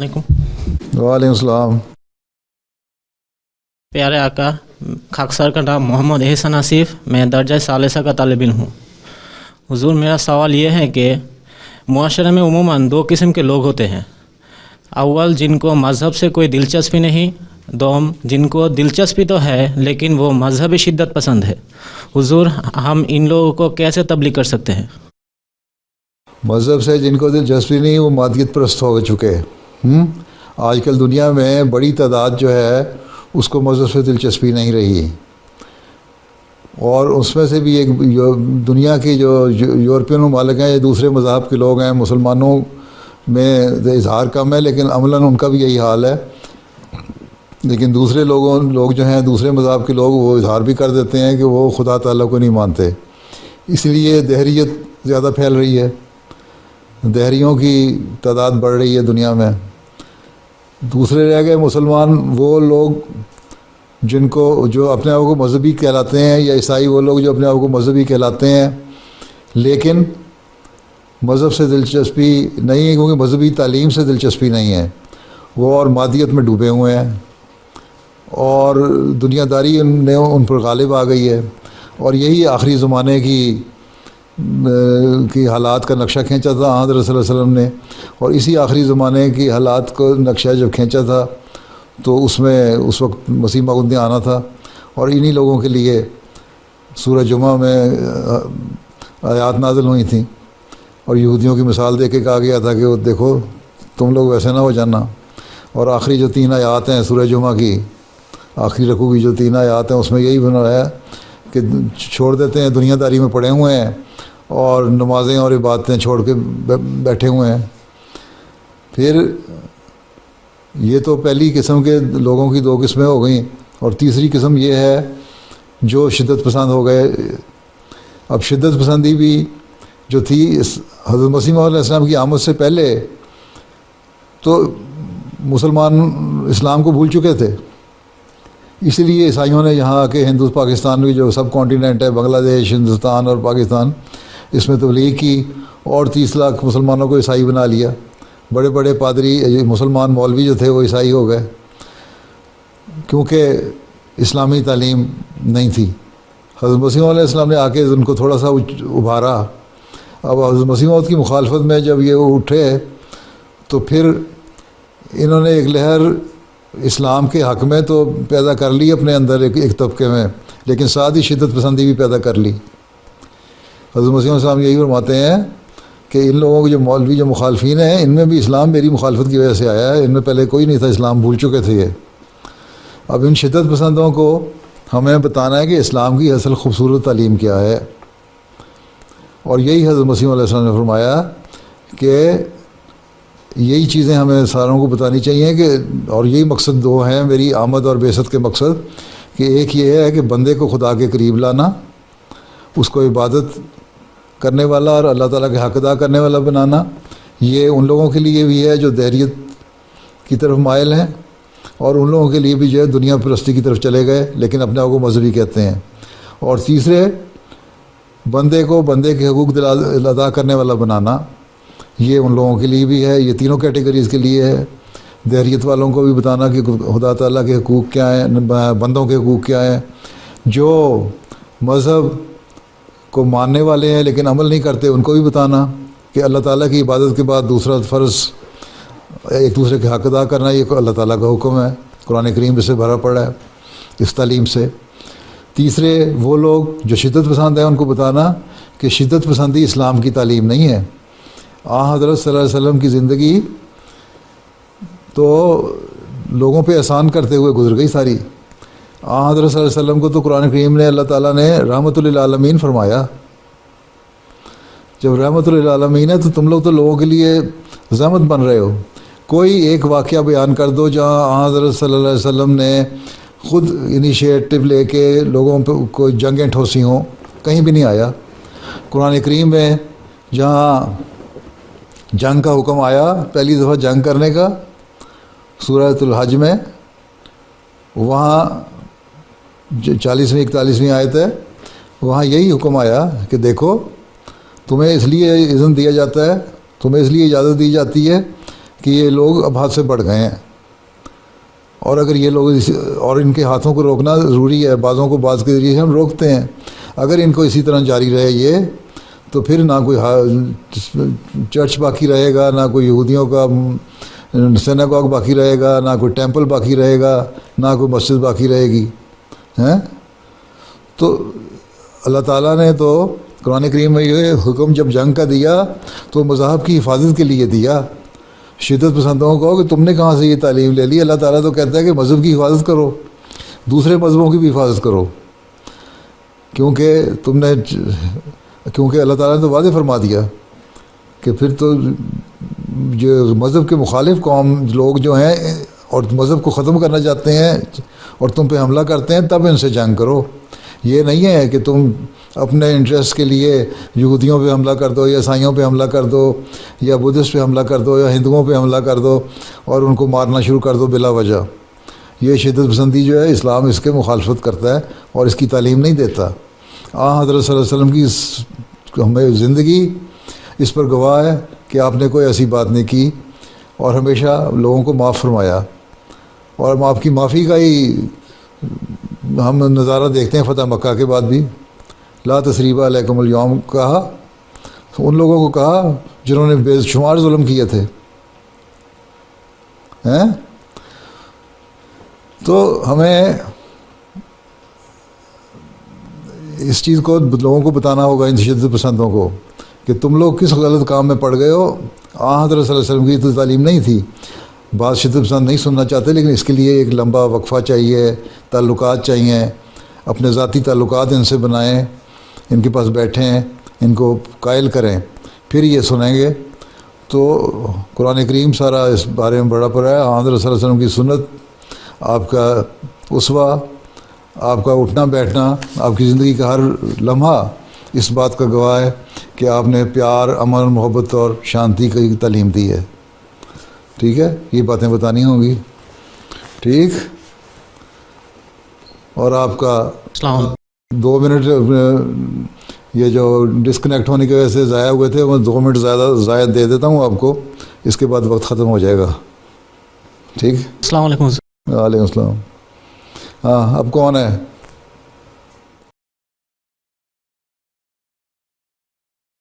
वालेकुम अस्सलाम। प्यारे आका, खाकसर का नाम मोहम्मद एहसन आसिफ, मैं दर्जा सालिसा का तालिब इल्म हूँ। हुजूर, मेरा सवाल ये है कि मुआशरे में उमूमन दो किस्म के लोग होते हैं। अव्वल, जिनको मज़हब से कोई दिलचस्पी नहीं। दोम, जिनको दिलचस्पी तो है लेकिन वो मज़हबी शिद्दत पसंद है। हुजूर, हम इन लोगों को कैसे तब्लीग कर सकते हैं? मज़हब से जिनको दिलचस्पी नहीं वो मादियत परस्त हो चुके हैं। आजकल दुनिया में बड़ी तादाद जो है उसको मज़हब से दिलचस्पी नहीं रही, और उसमें से भी एक दुनिया की जो यूरोपियन ममालिक हैं या दूसरे मज़हब के लोग हैं, मुसलमानों में इजहार कम है लेकिन अमलन उनका भी यही हाल है। लेकिन दूसरे लोग जो हैं, दूसरे मज़हब के लोग, वो इजहार भी कर देते हैं कि वो खुदा ताला को नहीं मानते। इसलिए दहरियत ज़्यादा फैल रही है, दहरियों की तादाद बढ़ रही है दुनिया में। दूसरे रह गए मुसलमान, वो लोग जो अपने आप को मजहबी कहलाते हैं, या ईसाई वो लोग जो अपने आप को मजहबी कहलाते हैं लेकिन मज़हब से दिलचस्पी नहीं है, क्योंकि मजहबी तालीम से दिलचस्पी नहीं है। वो और मादियत में डूबे हुए हैं और दुनियादारी उन पर गालिब आ गई है। और यही आखिरी ज़माने की हालात का नक्शा खींचा था हज़रत सल्लल्लाहु अलैहि वसल्लम ने। और इसी आखिरी ज़माने की हालात को नक्शा जब खींचा था तो उसमें उस वक्त मसीह मौऊद ने आना था, और इन्हीं लोगों के लिए सूरह जुमा में आयात नाज़िल हुई थी, और यहूदियों की मिसाल दे के कहा गया था कि वो देखो तुम लोग वैसे ना हो जाना। और आखिरी जो 3 आयात हैं सूरह जुमा की, आखिरी रकू की जो 3 आयात हैं, उसमें यही बनाया कि छोड़ देते हैं, दुनियादारी में पड़े हुए हैं और नमाज़ें और इबादतें छोड़ के बैठे हुए हैं। फिर ये तो पहली किस्म के लोगों की 2 किस्में हो गई, और तीसरी किस्म ये है जो शिद्दत पसंद हो गए। अब शिद्दत पसंदी भी जो थी हज़रत मसीह मौऊद अलैहिस्सलाम की आमद से पहले, तो मुसलमान इस्लाम को भूल चुके थे। इसलिए ईसाइयों ने यहाँ आके पाकिस्तान की जो सब कॉन्टिनेंट है, बांग्लादेश, हिंदुस्तान और पाकिस्तान, इसमें तबलीग की और 30 लाख मुसलमानों को ईसाई बना लिया। बड़े बड़े पादरी, मुसलमान मौलवी जो थे वो ईसाई हो गए, क्योंकि इस्लामी तालीम नहीं थी। हज़रत मसीह मौऊद अलैहिस्सलाम ने आके उनको थोड़ा सा उभारा। अब हज़रत मसीह मौऊद की मुखालफत में जब ये उठे तो फिर इन्होंने एक लहर इस्लाम के हक़ में तो पैदा कर ली अपने अंदर एक तबके में, लेकिन साथ ही शिद्दत पसंदी भी पैदा कर ली। हज़रत मसीह अलैहि सलाम यही फरमाते हैं कि इन लोगों के जो मौलवी जो मुखालफीन हैं, इनमें भी इस्लाम मेरी मुखालफत की वजह से आया है, इनमें पहले कोई नहीं था, इस्लाम भूल चुके थे ये। अब इन शिद्दत पसंदों को हमें बताना है कि इस्लाम की असल खूबसूरत तालीम क्या है। और यही हज़रत मसीह अलैहि सलाम ने फरमाया कि यही चीज़ें हमें सारों को बतानी चाहिए कि, और यही मकसद 2 हैं मेरी आमद और बेसत के मकसद, कि एक ये है कि बंदे को खुदा के करीब लाना, उसको इबादत करने वाला और अल्लाह ताला के हक़ अदा करने वाला बनाना। ये उन लोगों के लिए भी है जो दहरियत की तरफ मायल हैं, और उन लोगों के लिए भी जो है दुनिया परस्ती की तरफ चले गए लेकिन अपने आप को मजहबी कहते हैं। और तीसरे, बंदे को बंदे के हकूक़ अदा करने वाला बनाना, ये उन लोगों के लिए भी है। ये तीनों कैटेगरीज़ के लिए है। दहरियत वालों को भी बताना कि खुदा ताला के हकूक़ क्या हैं, बंदों के हकूक़ क्या हैं। जो मज़हब को मानने वाले हैं लेकिन अमल नहीं करते, उनको भी बताना कि अल्लाह ताला की इबादत के बाद दूसरा फ़र्ज़ एक दूसरे के हक़ अदा करना, ये अल्लाह ताला का हुक्म है। कुरान करीम से भरा पड़ा है इस तालीम से। तीसरे, वो लोग जो शिद्दत पसंद है, उनको बताना कि शिद्दत पसंदी इस्लाम की तालीम नहीं है। हज़रत सल्लल्लाहु अलैहि वसल्लम की ज़िंदगी तो लोगों पे एहसान करते हुए गुजर गई सारी। हज़रत सल्लल्लाहु अलैहि वसल्लम को तो कुरान करीम ने अल्लाह ताला ने रहमतुल लिल आलमीन फरमाया। जब रहमतुल लिल आलमीन है तो तुम लोग तो लोगों के लिए ज़हमत बन रहे हो। कोई एक वाक़या बयान कर दो जहाँ हज़रत सल्लल्लाहु अलैहि वसल्लम ने ख़ुद इनिशिएटिव लेके लोगों पर कोई जंगें ठोसी हों, कहीं भी नहीं आया। कुरान करीम में जहाँ जंग का हुक्म आया, पहली दफ़ा जंग करने का, सूरह हज में, वहाँ 40वीं 41वीं आयत है, वहाँ यही हुक्म आया कि देखो तुम्हें इसलिए इज़्न दिया जाता है, तुम्हें इसलिए इजाज़त दी जाती है کہ یہ لوگ اب حد سے بڑھ گئے ہیں، اور اگر یہ لوگ اور ان کے ہاتھوں کو روکنا ضروری ہے، بعضوں کو بعض کے ذریعے ہم روکتے ہیں، اگر ان کو اسی طرح جاری رہے یہ، تو پھر نہ کوئی چرچ باقی رہے گا، نہ کوئی یہودیوں کا سیناگوگ باقی رہے گا، نہ کوئی ٹیمپل باقی رہے گا، نہ کوئی مسجد باقی رہے گی ہیں۔ تو اللہ تعالیٰ نے تو قرآن کریم میں یہ حکم جب جنگ کا دیا تو مذہب کی حفاظت کے لیے دیا۔ شدت پسندوں کو کہو کہ تم نے کہاں سے یہ تعلیم لے لی؟ اللہ تعالیٰ تو کہتا ہے کہ مذہب کی حفاظت کرو، دوسرے مذہبوں کی بھی حفاظت کرو، کیونکہ اللہ تعالیٰ نے تو واضح فرما دیا کہ پھر تو جو مذہب کے مخالف قوم لوگ جو ہیں اور مذہب کو ختم کرنا چاہتے ہیں اور تم پہ حملہ کرتے ہیں، تب ان سے جنگ کرو۔ یہ نہیں ہے کہ تم اپنے انٹرسٹ کے لیے یہودیوں پہ حملہ کر دو یا عیسائیوں پہ حملہ کر دو یا بدھسٹ پہ حملہ کر دو یا ہندوؤں پہ حملہ کر دو اور ان کو مارنا شروع کر دو بلا وجہ۔ یہ شدت پسندی جو ہے اسلام اس کے مخالفت کرتا ہے اور اس کی تعلیم نہیں دیتا۔ حضرت صلی اللہ علیہ وسلم کی ہمیں زندگی اس پر گواہ ہے کہ آپ نے کوئی ایسی بات نہیں کی اور ہمیشہ لوگوں کو معاف فرمایا، اور آپ کی معافی کا ہی ہم نظارہ دیکھتے ہیں فتح مکہ کے بعد بھی۔ لا تثریب علیکم اليوم کہا ان لوگوں کو کہا جنہوں نے بے شمار ظلم کیے تھے ہیں۔ تو ہمیں اس چیز کو لوگوں کو بتانا ہوگا، ان شدت پسندوں کو، کہ تم لوگ کس غلط کام میں پڑ گئے ہو۔ حضرت صلی اللہ علیہ وسلم کی تو تعلیم نہیں تھی، بعض شدت پسند نہیں سننا چاہتے، لیکن اس کے لیے ایک لمبا وقفہ چاہیے، تعلقات چاہیے، اپنے ذاتی تعلقات ان سے بنائیں، ان کے پاس بیٹھیں، ان کو قائل کریں، پھر یہ سنیں گے۔ تو قرآن کریم سارا اس بارے میں بڑا پڑا ہے۔ حضرت صلی اللہ علیہ وسلم کی سنت، آپ کا اسوہ، آپ کا اٹھنا بیٹھنا، آپ کی زندگی کا ہر لمحہ اس بات کا گواہ ہے کہ آپ نے پیار، امن، محبت اور شانتی کی تعلیم دی ہے۔ ٹھیک ہے، یہ باتیں بتانی ہوں گی، ٹھیک۔ اور آپ کا السلام 2 منٹ یہ جو ڈسکنیکٹ ہونے کی وجہ سے ضائع ہوئے تھے، میں 2 منٹ زائد دے دیتا ہوں آپ کو، اس کے بعد وقت ختم ہو جائے گا، ٹھیک۔ السلام علیکم۔ وعلیکم السلام۔ ہاں، اب کون ہے؟